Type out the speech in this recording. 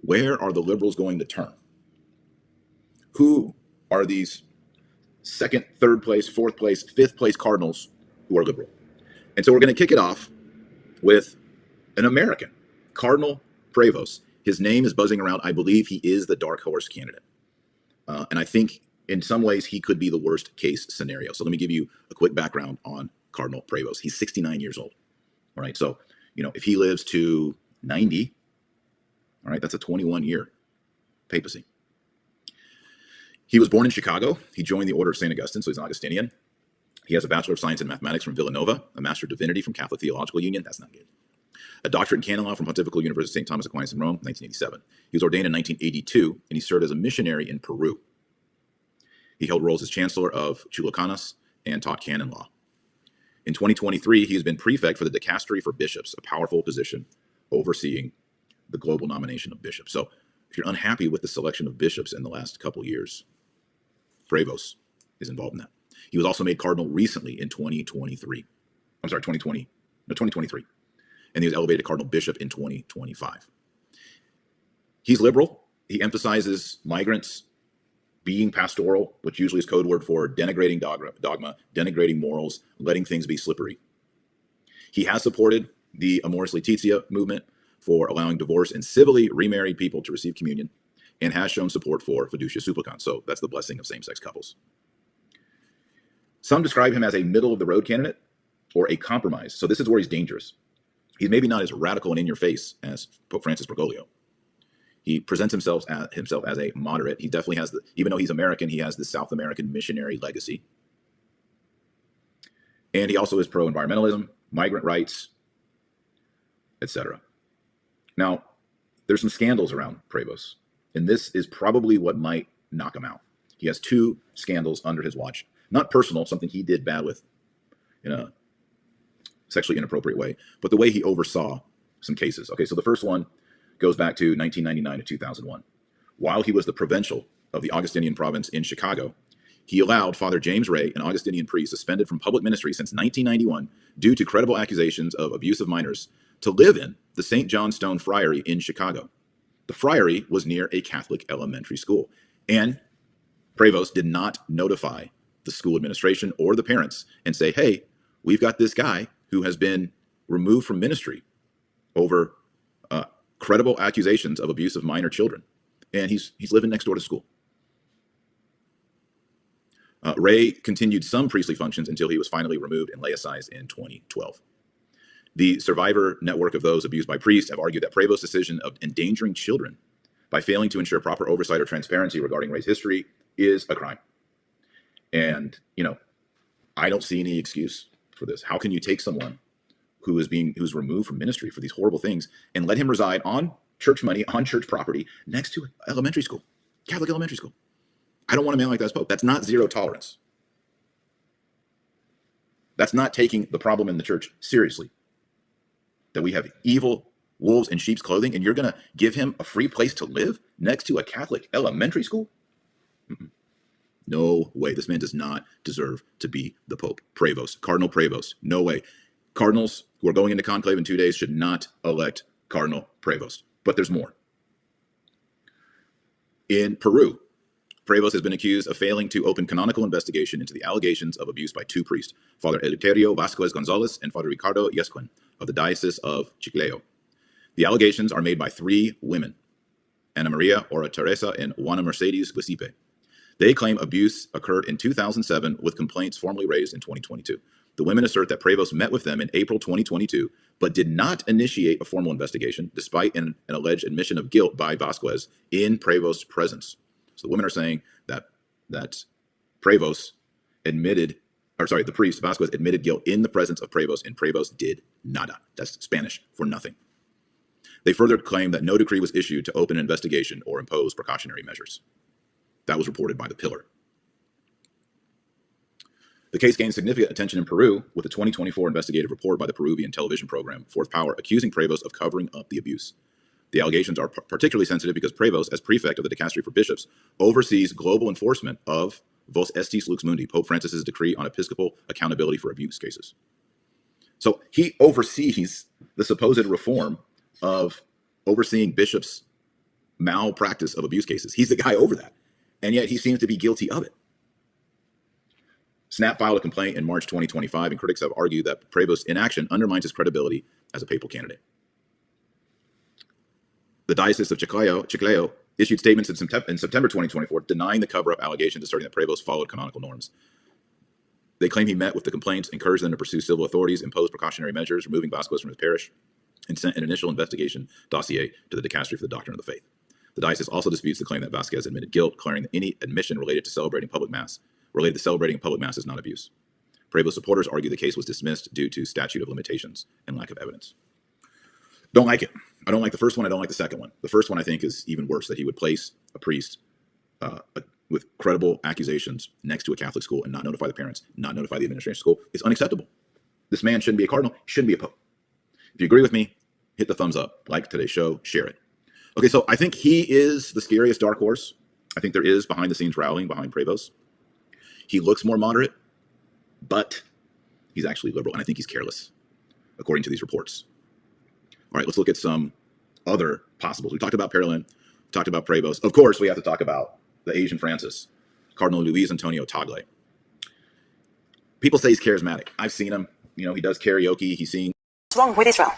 Where are the liberals going to turn? Who are these second, third place, fourth place, fifth place cardinals who are liberal? And so we're going to kick it off with an American, Cardinal Prevost. His name is buzzing around. I believe he is the dark horse candidate. And I think in some ways he could be the worst case scenario. So let me give you a quick background on Cardinal Prevost. He's 69 years old. All right. So, if he lives to 90, all right, that's a 21-year papacy. He was born in Chicago. He joined the Order of St. Augustine, so he's an Augustinian. He has a Bachelor of Science in Mathematics from Villanova, a Master of Divinity from Catholic Theological Union. That's not good. A doctorate in canon law from Pontifical University of St. Thomas Aquinas in Rome, 1987. He was ordained in 1982, and he served as a missionary in Peru. He held roles as Chancellor of Chulucanas and taught canon law. In 2023, he has been prefect for the Dicastery for Bishops, a powerful position overseeing the global nomination of bishops. So if you're unhappy with the selection of bishops in the last couple years, Prevost is involved in that. He was also made cardinal recently in 2023. 2023. And he was elevated to cardinal bishop in 2025. He's liberal. He emphasizes migrants being pastoral, which usually is code word for denigrating dogma, denigrating morals, letting things be slippery. He has supported the Amoris Laetitia movement for allowing divorced and civilly remarried people to receive communion, and has shown support for fiducia supplicans. So that's the blessing of same-sex couples. Some describe him as a middle-of-the-road candidate or a compromise. So this is where he's dangerous. He's maybe not as radical and in your face as Pope Francis Bergoglio. He presents himself as a moderate. He definitely has even though he's American, he has the South American missionary legacy. And he also is pro-environmentalism, migrant rights, etc. Now, there's some scandals around Prevost, and this is probably what might knock him out. He has 2 scandals under his watch. Not personal, something he did bad with in a sexually inappropriate way, but the way he oversaw some cases. Okay, so the first one goes back to 1999 to 2001. While he was the provincial of the Augustinian province in Chicago, he allowed Father James Ray, an Augustinian priest suspended from public ministry since 1991 due to credible accusations of abuse of minors, to live in the St. John Stone Friary in Chicago. The friary was near a Catholic elementary school, and Prevost did not notify the school administration or the parents and say, hey, we've got this guy who has been removed from ministry over credible accusations of abuse of minor children, and he's living next door to school. Ray continued some priestly functions until he was finally removed and laicized in 2012. The survivor network of those abused by priests have argued that Prevost's decision of endangering children by failing to ensure proper oversight or transparency regarding Ray's history is a crime. And, I don't see any excuse for this. How can you take someone who's removed from ministry for these horrible things and let him reside on church money, on church property, next to elementary school, Catholic elementary school? I don't want a man like that as Pope. That's not zero tolerance. That's not taking the problem in the church seriously. That we have evil wolves in sheep's clothing, and you're going to give him a free place to live next to a Catholic elementary school? No way. This man does not deserve to be the Pope. Prevost, Cardinal Prevost, no way. Cardinals who are going into conclave in 2 days should not elect Cardinal Prevost. But there's more. In Peru, Prevost has been accused of failing to open canonical investigation into the allegations of abuse by 2 priests, Father Eleuterio Vasquez Gonzalez and Father Ricardo Yesquin of the Diocese of Chiclayo. The allegations are made by 3 women, Ana Maria, Ora Teresa, and Juana Mercedes Guisipe. They claim abuse occurred in 2007 with complaints formally raised in 2022. The women assert that Prevost met with them in April 2022, but did not initiate a formal investigation despite an alleged admission of guilt by Vasquez in Prevost's presence. So the women are saying that Prevost the priest Vasquez admitted guilt in the presence of Prevost, and Prevost did nada. That's Spanish for nothing. They further claim that no decree was issued to open an investigation or impose precautionary measures. That was reported by The Pillar. The case gained significant attention in Peru with a 2024 investigative report by the Peruvian television program Fourth Power accusing Prevost of covering up the abuse. The allegations are particularly sensitive because Prevost, as prefect of the Dicastery for Bishops, oversees global enforcement of Vos Estis Lux Mundi, Pope Francis's decree on episcopal accountability for abuse cases. So he oversees the supposed reform of overseeing bishops' malpractice of abuse cases. He's the guy over that. And yet he seems to be guilty of it. Snap filed a complaint in March 2025, and critics have argued that Prevost's inaction undermines his credibility as a papal candidate. The Diocese of Chiclayo issued statements in September 2024 denying the cover-up allegations, asserting that Prevost followed canonical norms. They claim he met with the complaints, encouraged them to pursue civil authorities, imposed precautionary measures, removing Vasquez from his parish, and sent an initial investigation dossier to the Dicastery for the Doctrine of the Faith. The diocese also disputes the claim that Vasquez admitted guilt, declaring that any admission related to celebrating public mass is not abuse. Prevost supporters argue the case was dismissed due to statute of limitations and lack of evidence. Don't like it. I don't like the first one. I don't like the second one. The first one I think is even worse, that he would place a priest with credible accusations next to a Catholic school and not notify the parents, not notify the administration of school. It's unacceptable. This man shouldn't be a cardinal, shouldn't be a pope. If you agree with me, hit the thumbs up, like today's show, share it. Okay, so I think he is the scariest dark horse. I think there is behind the scenes rallying behind Prevost. He looks more moderate, but he's actually liberal, and I think he's careless, according to these reports. All right, let's look at some other possibles. We talked about Parolin, talked about Prevost. Of course, we have to talk about the Asian Francis, Cardinal Luis Antonio Tagle. People say he's charismatic. I've seen him. You know, he does karaoke. He's seen. What's wrong with Israel?